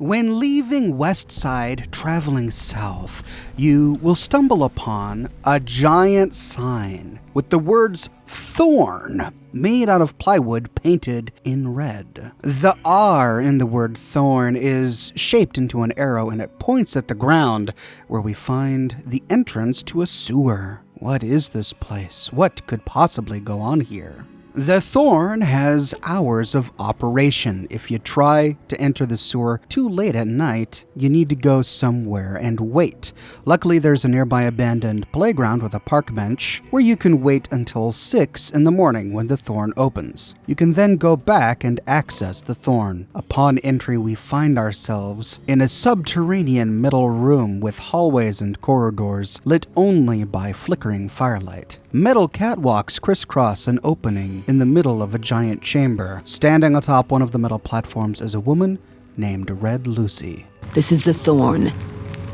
When leaving Westside traveling south, you will stumble upon a giant sign with the words Thorn made out of plywood painted in red. The R in the word Thorn is shaped into an arrow and it points at the ground where we find the entrance to a sewer. What is this place? What could possibly go on here? The Thorn has hours of operation. If you try to enter the sewer too late at night, you need to go somewhere and wait. Luckily, there's a nearby abandoned playground with a park bench where you can wait until 6 in the morning when the Thorn opens. You can then go back and access the Thorn. Upon entry, we find ourselves in a subterranean middle room with hallways and corridors lit only by flickering firelight. Metal catwalks crisscross an opening in the middle of a giant chamber. Standing atop one of the metal platforms is a woman named Red Lucy. This is the Thorn.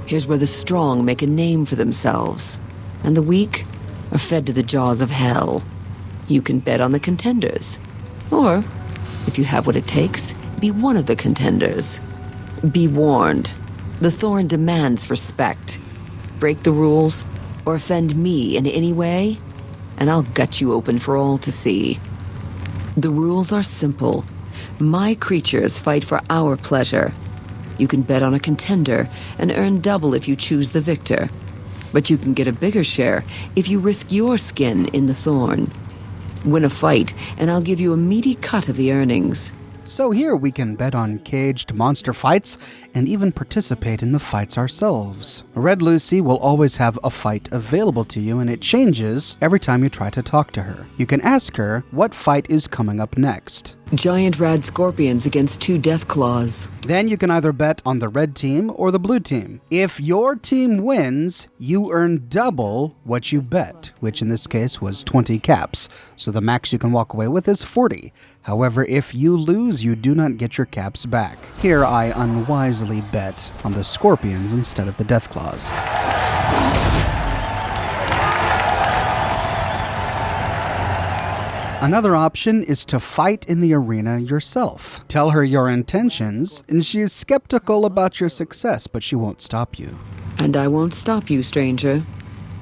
Here's where the strong make a name for themselves, and the weak are fed to the jaws of hell. You can bet on the contenders. Or, if you have what it takes, be one of the contenders. Be warned. The Thorn demands respect. Break the rules, or offend me in any way, and I'll gut you open for all to see. The rules are simple. My creatures fight for our pleasure. You can bet on a contender and earn double if you choose the victor. But you can get a bigger share if you risk your skin in the Thorn. Win a fight, and I'll give you a meaty cut of the earnings. So here we can bet on caged monster fights and even participate in the fights ourselves. Red Lucy will always have a fight available to you, and it changes every time you try to talk to her. You can ask her what fight is coming up next. Giant rad scorpions against 2 death claws. Then you can either bet on the red team or the blue team. If your team wins, you earn double what you bet, which in this case was 20 caps, so the max you can walk away with is 40. However, if you lose, you do not get your caps back. Here I unwisely bet on the scorpions instead of the death claws. Another option is to fight in the arena yourself. Tell her your intentions, and she is skeptical about your success, but she won't stop you. And I won't stop you, stranger.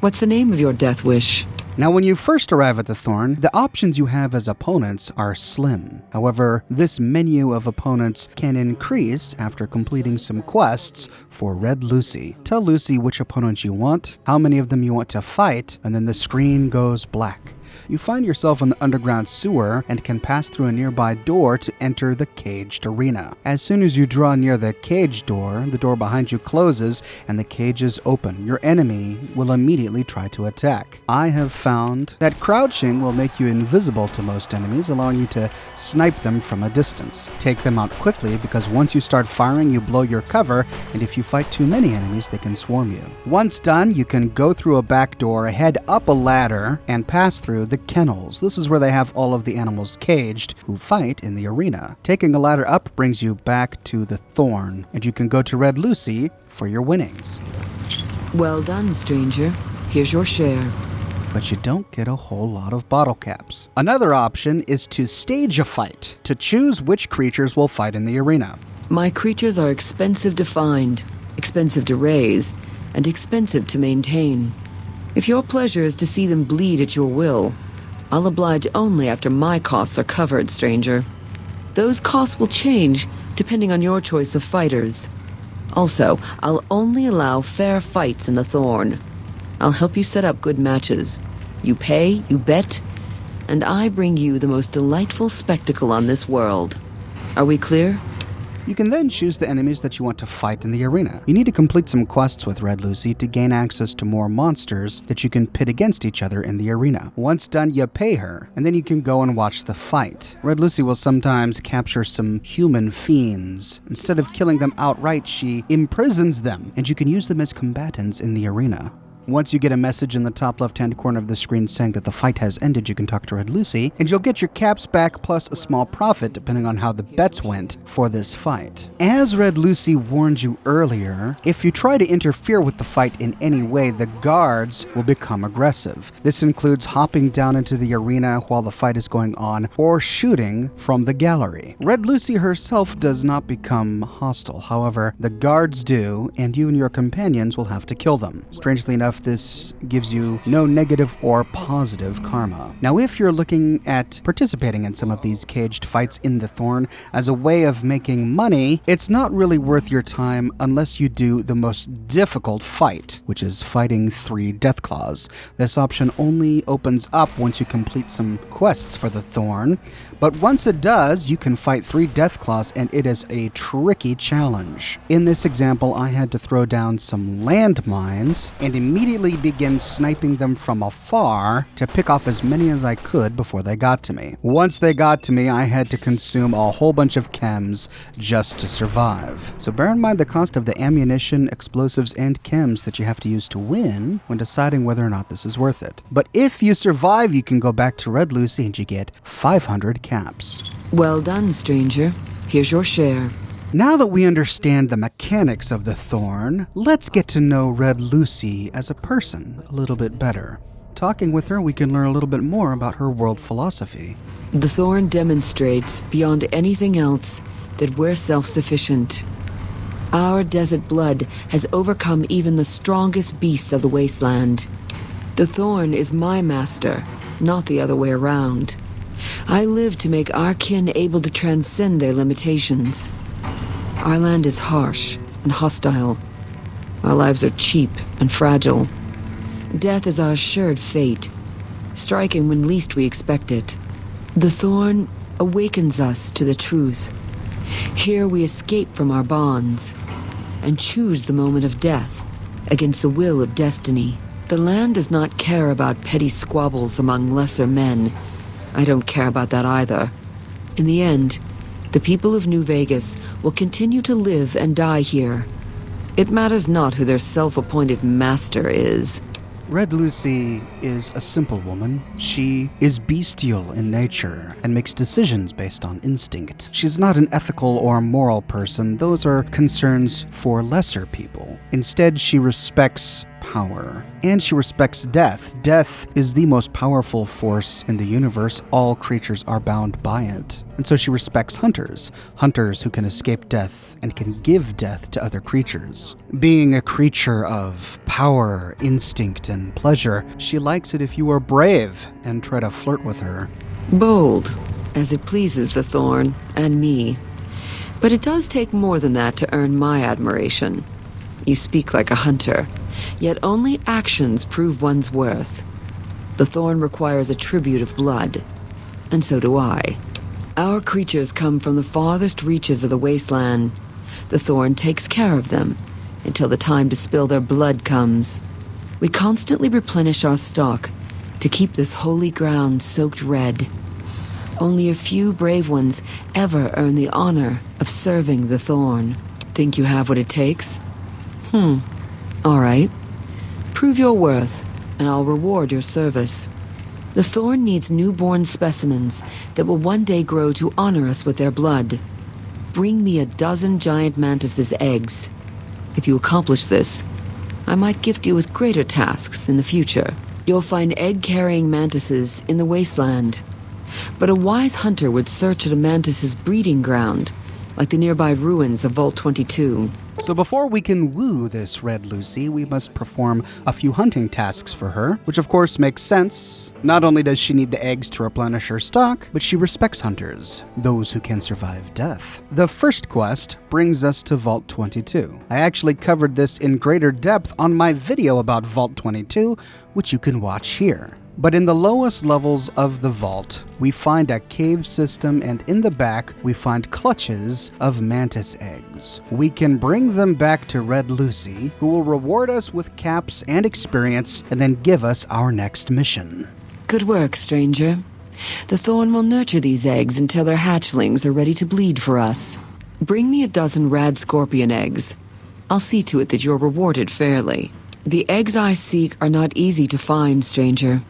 What's the name of your death wish? Now, when you first arrive at the Thorn, the options you have as opponents are slim. However, this menu of opponents can increase after completing some quests for Red Lucy. Tell Lucy which opponents you want, how many of them you want to fight, and then the screen goes black. You find yourself in the underground sewer and can pass through a nearby door to enter the caged arena. As soon as you draw near the cage door, the door behind you closes and the cage is open. Your enemy will immediately try to attack. I have found that crouching will make you invisible to most enemies, allowing you to snipe them from a distance. Take them out quickly because once you start firing, you blow your cover, and if you fight too many enemies, they can swarm you. Once done, you can go through a back door, head up a ladder, and pass through the kennels. This is where they have all of the animals caged who fight in the arena. Taking a ladder up brings you back to the Thorn, and you can go to Red Lucy for your winnings. Well done, stranger. Here's your share. But you don't get a whole lot of bottle caps. Another option is to stage a fight, to choose which creatures will fight in the arena. My creatures are expensive to find, expensive to raise, and expensive to maintain. If your pleasure is to see them bleed at your will, I'll oblige only after my costs are covered, stranger. Those costs will change depending on your choice of fighters. Also, I'll only allow fair fights in the Thorn. I'll help you set up good matches. You pay, you bet, and I bring you the most delightful spectacle on this world. Are we clear? You can then choose the enemies that you want to fight in the arena. You need to complete some quests with Red Lucy to gain access to more monsters that you can pit against each other in the arena. Once done, you pay her, and then you can go and watch the fight. Red Lucy will sometimes capture some human fiends. Instead of killing them outright, she imprisons them, and you can use them as combatants in the arena. Once you get a message in the top left-hand corner of the screen saying that the fight has ended, you can talk to Red Lucy, and you'll get your caps back plus a small profit depending on how the bets went for this fight. As Red Lucy warned you earlier, if you try to interfere with the fight in any way, the guards will become aggressive. This includes hopping down into the arena while the fight is going on or shooting from the gallery. Red Lucy herself does not become hostile. However, the guards do, and you and your companions will have to kill them. Strangely enough, this gives you no negative or positive karma. Now, if you're looking at participating in some of these caged fights in the Thorn as a way of making money, it's not really worth your time unless you do the most difficult fight, which is fighting 3 Deathclaws. This option only opens up once you complete some quests for the Thorn, but once it does, you can fight 3 Deathclaws, and it is a tricky challenge. In this example, I had to throw down some landmines and immediately begin sniping them from afar to pick off as many as I could before they got to me. Once they got to me, I had to consume a whole bunch of chems just to survive. So bear in mind the cost of the ammunition, explosives, and chems that you have to use to win when deciding whether or not this is worth it. But if you survive, you can go back to Red Lucy and you get 500 caps. Well done, stranger. Here's your share. Now that we understand the mechanics of the Thorn, let's get to know Red Lucy as a person a little bit better. Talking with her, we can learn a little bit more about her world philosophy. The Thorn demonstrates, beyond anything else, that we're self-sufficient. Our desert blood has overcome even the strongest beasts of the wasteland. The Thorn is my master, not the other way around. I live to make our kin able to transcend their limitations. Our land is harsh and hostile. Our lives are cheap and fragile. Death is our assured fate, striking when least we expect it. The Thorn awakens us to the truth. Here we escape from our bonds and choose the moment of death against the will of destiny. The land does not care about petty squabbles among lesser men. I don't care about that either. In the end, the people of New Vegas will continue to live and die here. It matters not who their self-appointed master is. Red Lucy is a simple woman. She is bestial in nature and makes decisions based on instinct. She's not an ethical or moral person. Those are concerns for lesser people. Instead, she respects power, and she respects death. Death is the most powerful force in the universe. All creatures are bound by it. And so she respects hunters who can escape death and can give death to other creatures. Being a creature of power, instinct, and pleasure, she likes it if you are brave and try to flirt with her. Bold, as it pleases the Thorn and me. But it does take more than that to earn my admiration. You speak like a hunter, yet only actions prove one's worth. The Thorn requires a tribute of blood, and so do I. Our creatures come from the farthest reaches of the wasteland. The Thorn takes care of them until the time to spill their blood comes. We constantly replenish our stock to keep this holy ground soaked red. Only a few brave ones ever earn the honor of serving the Thorn. Think you have what it takes? All right. Prove your worth, and I'll reward your service. The Thorn needs newborn specimens that will one day grow to honor us with their blood. Bring me 12 giant mantis's eggs. If you accomplish this, I might gift you with greater tasks in the future. You'll find egg-carrying mantises in the wasteland. But a wise hunter would search at a mantis's breeding ground, like the nearby ruins of Vault 22. So before we can woo this Red Lucy, we must perform a few hunting tasks for her, which of course makes sense. Not only does she need the eggs to replenish her stock, but she respects hunters, those who can survive death. The first quest brings us to Vault 22. I actually covered this in greater depth on my video about Vault 22, which you can watch here. But in the lowest levels of the vault, we find a cave system, and in the back, we find clutches of mantis eggs. We can bring them back to Red Lucy, who will reward us with caps and experience, and then give us our next mission. Good work, stranger. The Thorn will nurture these eggs until their hatchlings are ready to bleed for us. Bring me 12 rad scorpion eggs. I'll see to it that you're rewarded fairly. The eggs I seek are not easy to find, stranger.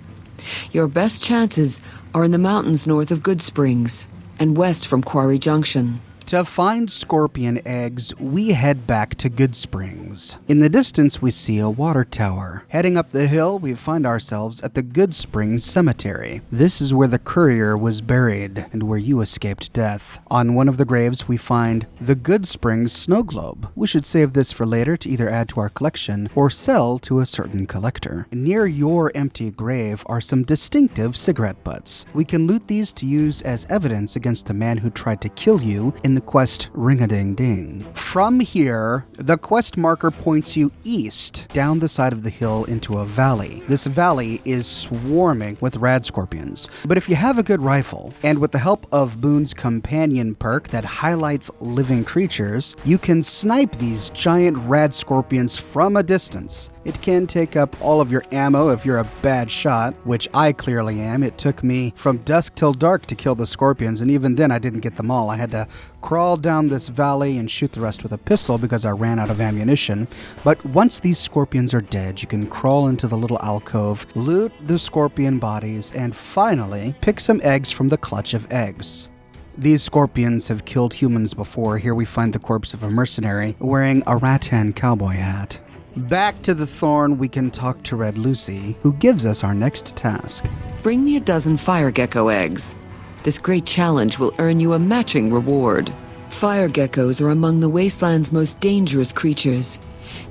Your best chances are in the mountains north of Good Springs and west from Quarry Junction. To find scorpion eggs, we head back to Good Springs. In the distance, we see a water tower. Heading up the hill, we find ourselves at the Good Springs Cemetery. This is where the courier was buried and where you escaped death. On one of the graves, we find the Good Springs snow globe. We should save this for later to either add to our collection or sell to a certain collector. Near your empty grave are some distinctive cigarette butts. We can loot these to use as evidence against the man who tried to kill you in the quest Ring-a-Ding-Ding. From here, the quest marker points you east down the side of the hill into a valley. This valley is swarming with rad scorpions, but if you have a good rifle, and with the help of Boone's companion perk that highlights living creatures, you can snipe these giant rad scorpions from a distance. It can take up all of your ammo if you're a bad shot, which I clearly am. It took me from dusk till dark to kill the scorpions, and even then I didn't get them all. I had to crawl down this valley and shoot the rest with a pistol because I ran out of ammunition. But once these scorpions are dead, you can crawl into the little alcove, loot the scorpion bodies, and finally pick some eggs from the clutch of eggs. These scorpions have killed humans before. Here we find the corpse of a mercenary wearing a rattan cowboy hat. Back to the Thorn, we can talk to Red Lucy, who gives us our next task. Bring me a dozen fire gecko eggs. This great challenge will earn you a matching reward. Fire geckos are among the wasteland's most dangerous creatures.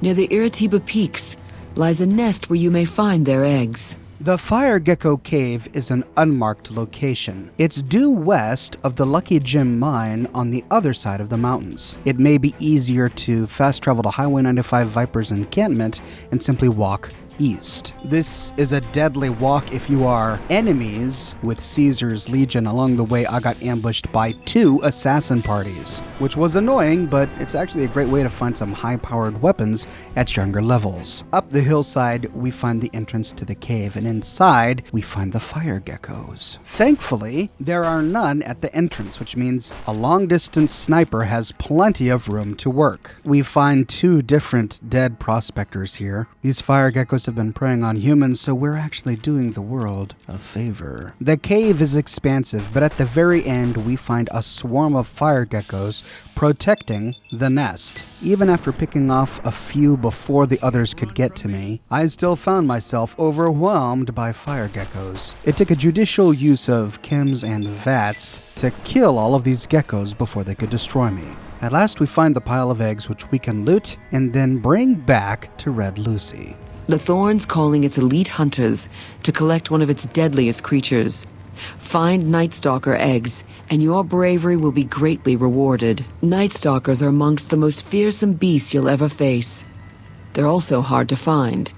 Near the Iritiba Peaks lies a nest where you may find their eggs. The Fire Gecko Cave is an unmarked location. It's due west of the Lucky Gem Mine on the other side of the mountains. It may be easier to fast travel to Highway 95 Viper's encampment and simply walk east. This is a deadly walk if you are enemies with Caesar's Legion. Along the way, I got ambushed by 2 assassin parties, which was annoying, but it's actually a great way to find some high-powered weapons at younger levels. Up the hillside, we find the entrance to the cave, and inside, we find the fire geckos. Thankfully, there are none at the entrance, which means a long-distance sniper has plenty of room to work. We find 2 different dead prospectors here. These fire geckos have been preying on humans, so we're actually doing the world a favor. The cave is expansive, but at the very end, we find a swarm of fire geckos protecting the nest. Even after picking off a few before the others could get to me, I still found myself overwhelmed by fire geckos. It took a judicial use of chems and vats to kill all of these geckos before they could destroy me. At last, we find the pile of eggs, which we can loot and then bring back to Red Lucy. The Thorn's calling its elite hunters to collect one of its deadliest creatures. Find Night Stalker eggs, and your bravery will be greatly rewarded. Night Stalkers are amongst the most fearsome beasts you'll ever face. They're also hard to find,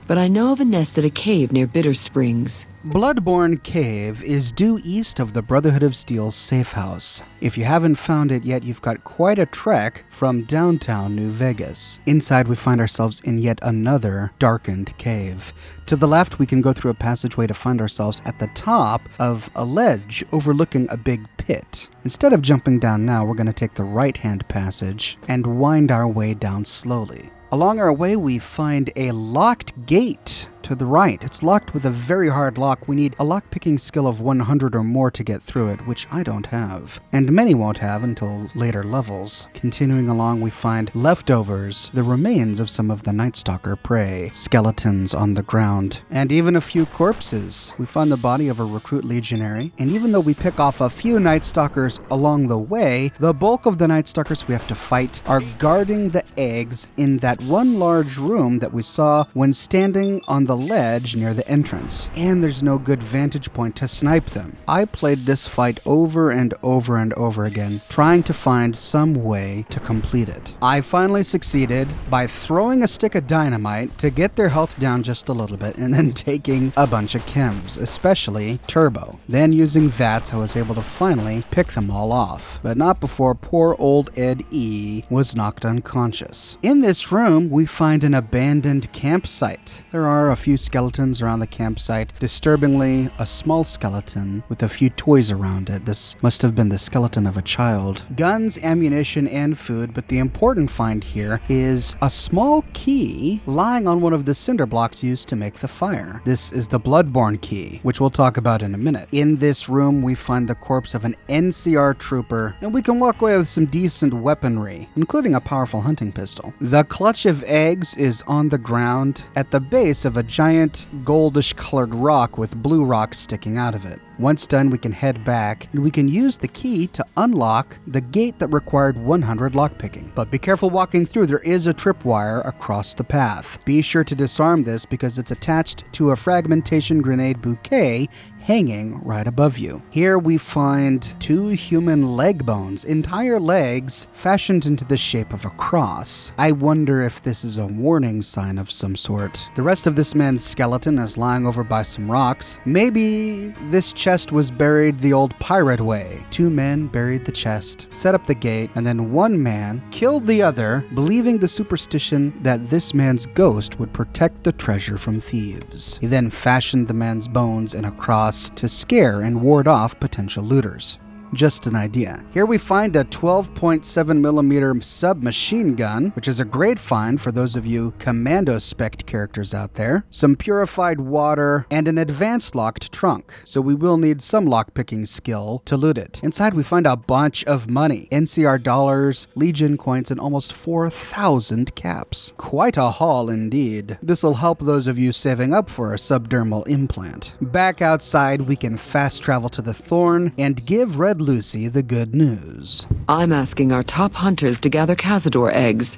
but I know of a nest at a cave near Bitter Springs. Bloodborne Cave is due east of the Brotherhood of Steel's safe house. If you haven't found it yet, you've got quite a trek from downtown New Vegas. Inside, we find ourselves in yet another darkened cave. To the left, we can go through a passageway to find ourselves at the top of a ledge overlooking a big pit. Instead of jumping down now, we're going to take the right-hand passage and wind our way down slowly. Along our way, we find a locked gate to the right. It's locked with a very hard lock. We need a lock-picking skill of 100 or more to get through it, which I don't have. And many won't have until later levels. Continuing along, we find leftovers, the remains of some of the Night Stalker prey, skeletons on the ground, and even a few corpses. We find the body of a recruit legionary, and even though we pick off a few Night Stalkers along the way, the bulk of the Night Stalkers we have to fight are guarding the eggs in that one large room that we saw when standing on the ledge near the entrance, and there's no good vantage point to snipe them. I played this fight over and over and over again, trying to find some way to complete it. I finally succeeded by throwing a stick of dynamite to get their health down just a little bit, and then taking a bunch of chems, especially turbo. Then using VATS, I was able to finally pick them all off, but not before poor old Ed E was knocked unconscious. In this room, we find an abandoned campsite. There are a few skeletons around the campsite. Disturbingly, a small skeleton with a few toys around it. This must have been the skeleton of a child. Guns, ammunition, and food, but the important find here is a small key lying on one of the cinder blocks used to make the fire. This is the Bloodborne key, which we'll talk about in a minute. In this room, we find the corpse of an NCR trooper, and we can walk away with some decent weaponry, including a powerful hunting pistol. The clutch of eggs is on the ground at the base of a giant goldish-colored rock with blue rocks sticking out of it. Once done, we can head back, and we can use the key to unlock the gate that required 100 lockpicking. But be careful walking through, there is a tripwire across the path. Be sure to disarm this because it's attached to a fragmentation grenade bouquet hanging right above you. Here we find 2 human leg bones, entire legs fashioned into the shape of a cross. I wonder if this is a warning sign of some sort. The rest of this man's skeleton is lying over by some rocks. Maybe this chest was buried the old pirate way. 2 men buried the chest, set up the gate, and then one man killed the other, believing the superstition that this man's ghost would protect the treasure from thieves. He then fashioned the man's bones in a cross to scare and ward off potential looters. Just an idea. Here we find a 12.7mm submachine gun, which is a great find for those of you commando spect characters out there. Some purified water and an advanced locked trunk, so we will need some lockpicking skill to loot it. Inside we find a bunch of money, NCR dollars, Legion coins, and almost 4,000 caps. Quite a haul indeed. This will help those of you saving up for a subdermal implant. Back outside we can fast travel to the Thorn and give Red Lucy the good news. I'm asking our top hunters to gather Cazador eggs.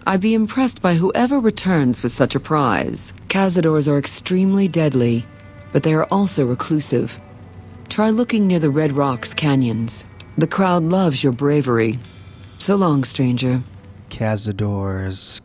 I'd be impressed by whoever returns with such a prize. Cazadors are extremely deadly, but they are also reclusive. Try looking near the Red Rocks canyons. The crowd loves your bravery. So long, stranger. Cazadors.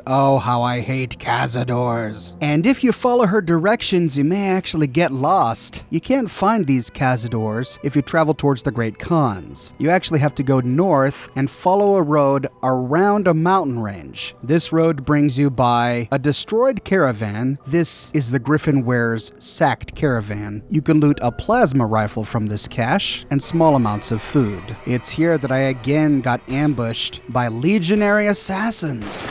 Oh, how I hate Cazadors. And if you follow her directions, you may actually get lost. You can't find these Cazadors if you travel towards the Great Khans. You actually have to go north and follow a road around a mountain range. This road brings you by a destroyed caravan. This is the Griffin Ware's sacked caravan. You can loot a plasma rifle from this cache and small amounts of food. It's here that I again got ambushed by legionary assassins.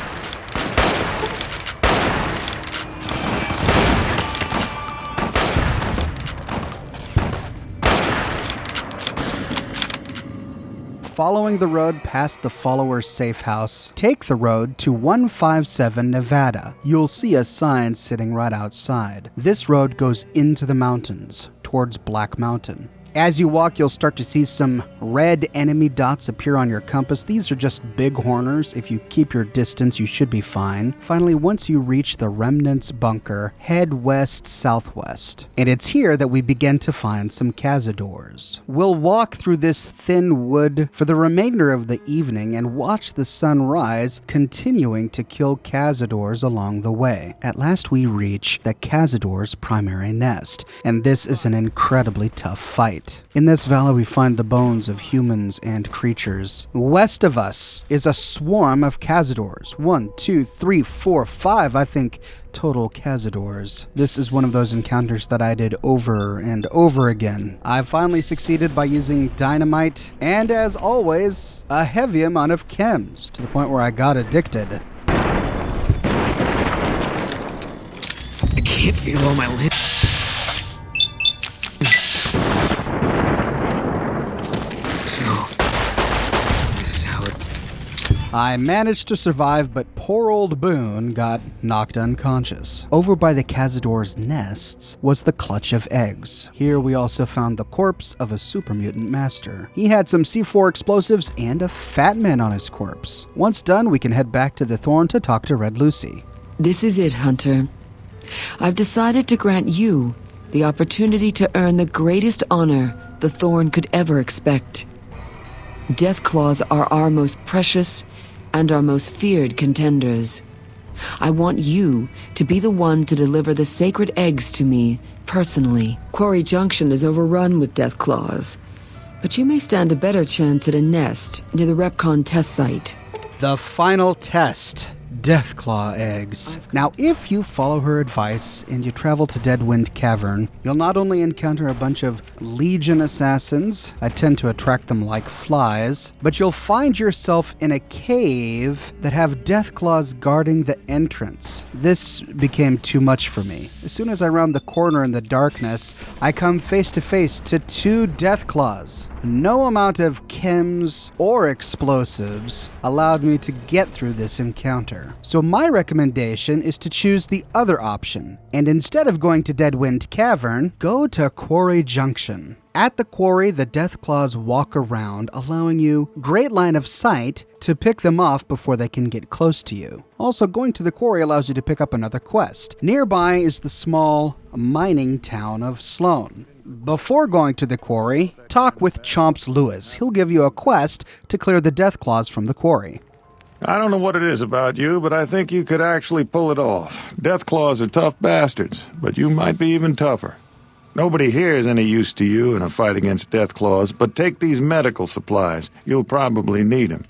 Following the road past the follower's safe house, take the road to 157 Nevada. You'll see a sign sitting right outside. This road goes into the mountains, towards Black Mountain. As you walk, you'll start to see some red enemy dots appear on your compass. These are just bighorners. If you keep your distance, you should be fine. Finally, once you reach the Remnant's bunker, head west-southwest. And it's here that we begin to find some Cazadors. We'll walk through this thin wood for the remainder of the evening and watch the sun rise, continuing to kill Cazadors along the way. At last, we reach the Cazador's primary nest, and this is an incredibly tough fight. In this valley, we find the bones of humans and creatures. West of us is a swarm of Cazadors. 1, 2, 3, 4, 5, I think, total Cazadors. This is one of those encounters that I did over and over again. I finally succeeded by using dynamite and, as always, a heavy amount of chems, to the point where I got addicted. I can't feel all my limbs. I managed to survive, but poor old Boone got knocked unconscious. Over by the Cazador's nests was the clutch of eggs. Here we also found the corpse of a super mutant master. He had some C4 explosives and a fat man on his corpse. Once done, we can head back to the Thorn to talk to Red Lucy. This is it, Hunter. I've decided to grant you the opportunity to earn the greatest honor the Thorn could ever expect. Death Claws are our most precious and our most feared contenders. I want you to be the one to deliver the sacred eggs to me personally. Quarry Junction is overrun with Death Claws, but you may stand a better chance at a nest near the Repcon test site. The final test. Deathclaw eggs. Now, if you follow her advice and you travel to Deadwind Cavern, you'll not only encounter a bunch of Legion assassins, I tend to attract them like flies, but you'll find yourself in a cave that have Deathclaws guarding the entrance. This became too much for me. As soon as I round the corner in the darkness, I come face to face to 2 Deathclaws. No amount of chems or explosives allowed me to get through this encounter. So my recommendation is to choose the other option, and instead of going to Deadwind Cavern, go to Quarry Junction. At the quarry, the Deathclaws walk around, allowing you great line of sight to pick them off before they can get close to you. Also, going to the quarry allows you to pick up another quest. Nearby is the small mining town of Sloan. Before going to the quarry, talk with Chomps Lewis. He'll give you a quest to clear the Deathclaws from the quarry. I don't know what it is about you, but I think you could actually pull it off. Deathclaws are tough bastards, but you might be even tougher. Nobody here is any use to you in a fight against Deathclaws, but take these medical supplies. You'll probably need them.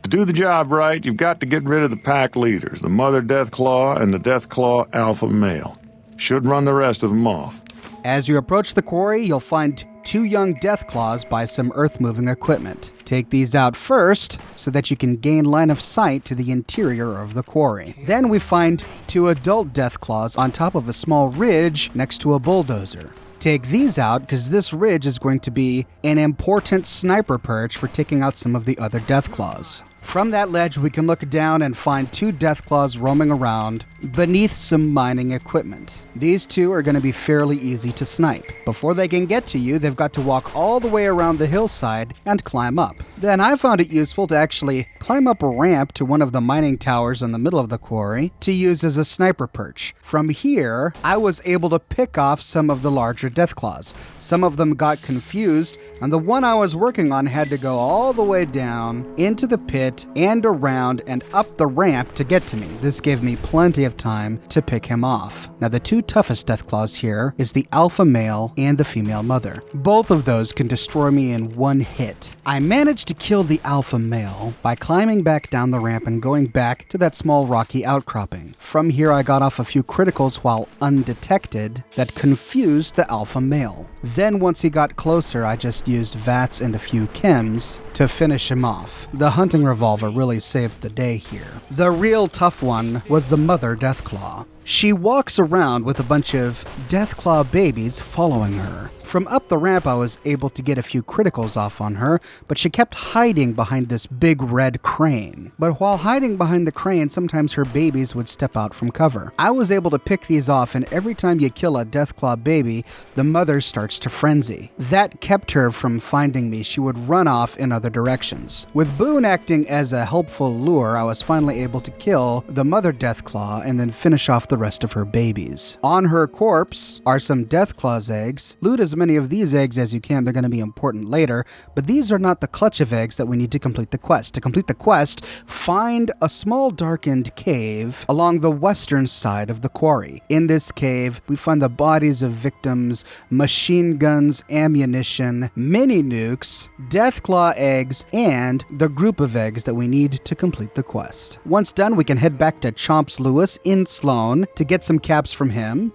To do the job right, you've got to get rid of the pack leaders, the Mother Deathclaw and the Deathclaw Alpha Male. Should run the rest of them off. As you approach the quarry, you'll find 2 young Deathclaws by some earth-moving equipment. Take these out first, so that you can gain line of sight to the interior of the quarry. Then we find 2 adult Deathclaws on top of a small ridge next to a bulldozer. Take these out, because this ridge is going to be an important sniper perch for taking out some of the other Deathclaws. From that ledge, we can look down and find 2 Deathclaws roaming around beneath some mining equipment. These 2 are going to be fairly easy to snipe. Before they can get to you, they've got to walk all the way around the hillside and climb up. Then I found it useful to actually climb up a ramp to one of the mining towers in the middle of the quarry to use as a sniper perch. From here, I was able to pick off some of the larger Deathclaws. Some of them got confused, and the one I was working on had to go all the way down into the pit and around and up the ramp to get to me. This gave me plenty of time to pick him off. Now, the 2 toughest Deathclaws here is the alpha male and the female mother. Both of those can destroy me in one hit. I managed to kill the alpha male by climbing back down the ramp and going back to that small rocky outcropping. From here, I got off a few criticals while undetected that confused the alpha male. Then once he got closer, I just used VATS and a few chems to finish him off. The hunting revolver really saved the day here. The real tough one was the mother Deathclaw. She walks around with a bunch of Deathclaw babies following her. From up the ramp, I was able to get a few criticals off on her, but she kept hiding behind this big red crane. But while hiding behind the crane, sometimes her babies would step out from cover. I was able to pick these off, and every time you kill a Deathclaw baby, the mother starts to frenzy. That kept her from finding me. She would run off in other directions. With Boone acting as a helpful lure, I was finally able to kill the mother Deathclaw and then finish off the rest of her babies. On her corpse are some Deathclaw's eggs. Loot as many of these eggs as you can. They're going to be important later, but these are not the clutch of eggs that we need to complete the quest. To complete the quest, find a small darkened cave along the western side of the quarry. In this cave, we find the bodies of victims, machine guns, ammunition, mini nukes, Deathclaw eggs, and the group of eggs that we need to complete the quest. Once done, we can head back to Chomps Lewis in Sloan to get some caps from him.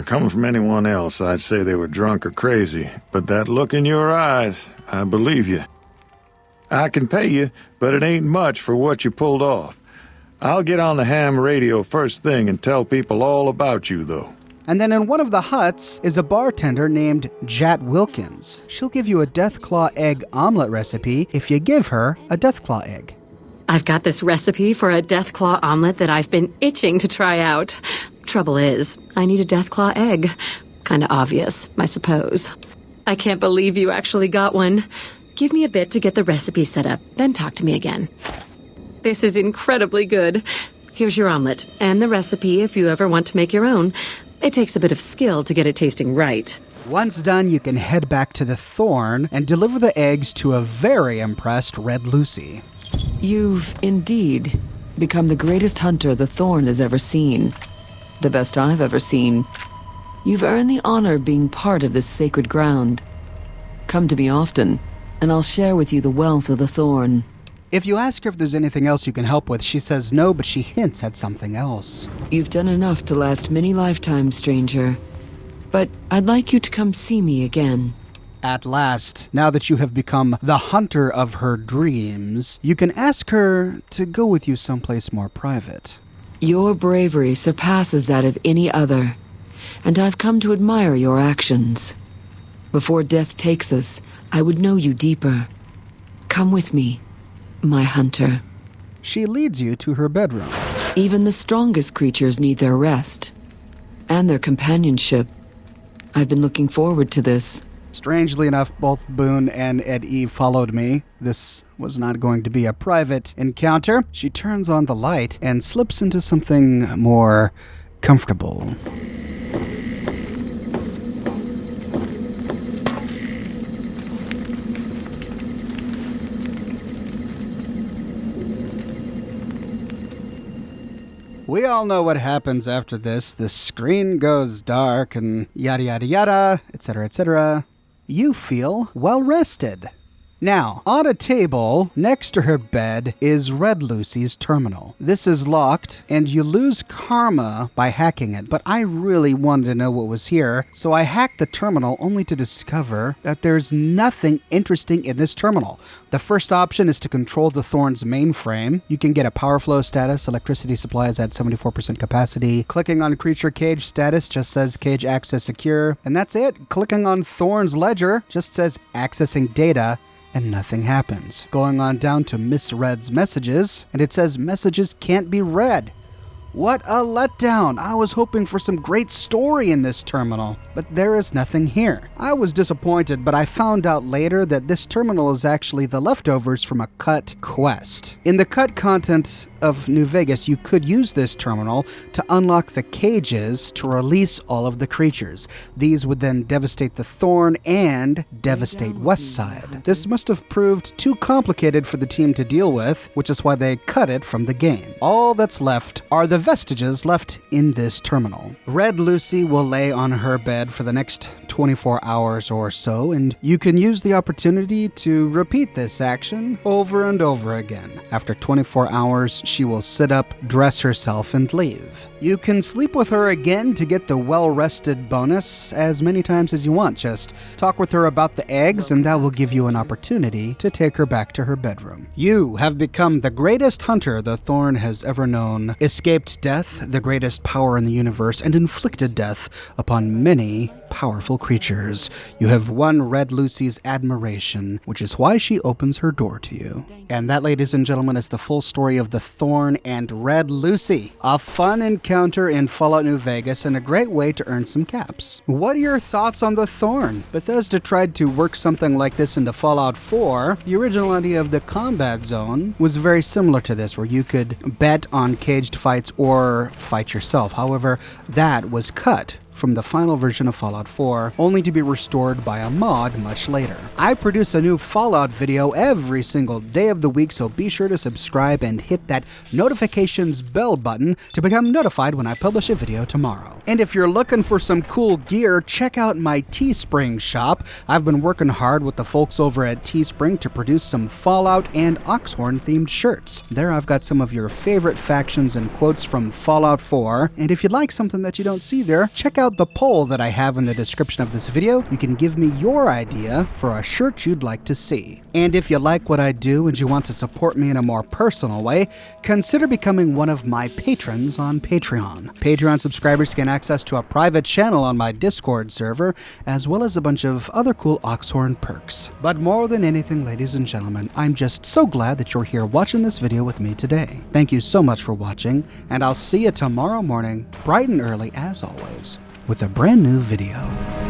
Coming from anyone else, I'd say they were drunk or crazy, but that look in your eyes, I believe you. I can pay you, but it ain't much for what you pulled off. I'll get on the ham radio first thing and tell people all about you, though. And then in one of the huts is a bartender named Jat Wilkins. She'll give you a Deathclaw egg omelet recipe if you give her a Deathclaw egg. I've got this recipe for a Deathclaw omelet that I've been itching to try out. Trouble is, I need a Deathclaw egg. Kinda obvious, I suppose. I can't believe you actually got one. Give me a bit to get the recipe set up, then talk to me again. This is incredibly good. Here's your omelet, and the recipe if you ever want to make your own. It takes a bit of skill to get it tasting right. Once done, you can head back to the Thorn and deliver the eggs to a very impressed Red Lucy. You've indeed become the greatest hunter the Thorn has ever seen. The best I've ever seen. You've earned the honor of being part of this sacred ground. Come to me often, and I'll share with you the wealth of the Thorn. If you ask her if there's anything else you can help with, she says no, but she hints at something else. You've done enough to last many lifetimes, stranger. But I'd like you to come see me again. At last, now that you have become the hunter of her dreams, you can ask her to go with you someplace more private. Your bravery surpasses that of any other, and I've come to admire your actions. Before death takes us, I would know you deeper. Come with me, my hunter. She leads you to her bedroom. Even the strongest creatures need their rest, and their companionship. I've been looking forward to this. Strangely enough, both Boone and Ed-Eve followed me. This was not going to be a private encounter. She turns on the light and slips into something more comfortable. We all know what happens after this. The screen goes dark and yada yada yada, etc., etc. You feel well rested. Now, on a table next to her bed is Red Lucy's terminal. This is locked, and you lose karma by hacking it, but I really wanted to know what was here, so I hacked the terminal only to discover that there's nothing interesting in this terminal. The first option is to control the Thorn's mainframe. You can get a power flow status, electricity supply is at 74% capacity. Clicking on creature cage status just says cage access secure, and that's it. Clicking on Thorn's ledger just says accessing data, and nothing happens. Going on down to Miss Red's messages, and it says messages can't be read. What a letdown! I was hoping for some great story in this terminal, but there is nothing here. I was disappointed, but I found out later that this terminal is actually the leftovers from a cut quest. In the cut content of New Vegas, you could use this terminal to unlock the cages to release all of the creatures. These would then devastate the Thorn and devastate Westside. This must have proved too complicated for the team to deal with, which is why they cut it from the game. All that's left are the vestiges left in this terminal. Red Lucy will lay on her bed for the next 24 hours or so, and you can use the opportunity to repeat this action over and over again. After 24 hours, she will sit up, dress herself, and leave. You can sleep with her again to get the well-rested bonus as many times as you want. Just talk with her about the eggs, and that will give you an opportunity to take her back to her bedroom. You have become the greatest hunter the Thorn has ever known, escaped death, the greatest power in the universe, and inflicted death upon many powerful creatures. You have won Red Lucy's admiration, which is why she opens her door to you. And that, ladies and gentlemen, is the full story of the Thorn and Red Lucy. A fun encounter in Fallout New Vegas and a great way to earn some caps. What are your thoughts on the Thorn? Bethesda tried to work something like this into Fallout 4. The original idea of the combat zone was very similar to this, where you could bet on caged fights or fight yourself. However, that was cut from the final version of Fallout 4, only to be restored by a mod much later. I produce a new Fallout video every single day of the week, so be sure to subscribe and hit that notifications bell button to become notified when I publish a video tomorrow. And if you're looking for some cool gear, check out my Teespring shop. I've been working hard with the folks over at Teespring to produce some Fallout and Oxhorn themed shirts. There I've got some of your favorite factions and quotes from Fallout 4, and if you'd like something that you don't see there, check out the poll that I have in the description of this video. You can give me your idea for a shirt you'd like to see. And if you like what I do and you want to support me in a more personal way, consider becoming one of my patrons on Patreon. Patreon subscribers gain access to a private channel on my Discord server, as well as a bunch of other cool Oxhorn perks. But more than anything, ladies and gentlemen, I'm just so glad that you're here watching this video with me today. Thank you so much for watching, and I'll see you tomorrow morning, bright and early as always, with a brand new video.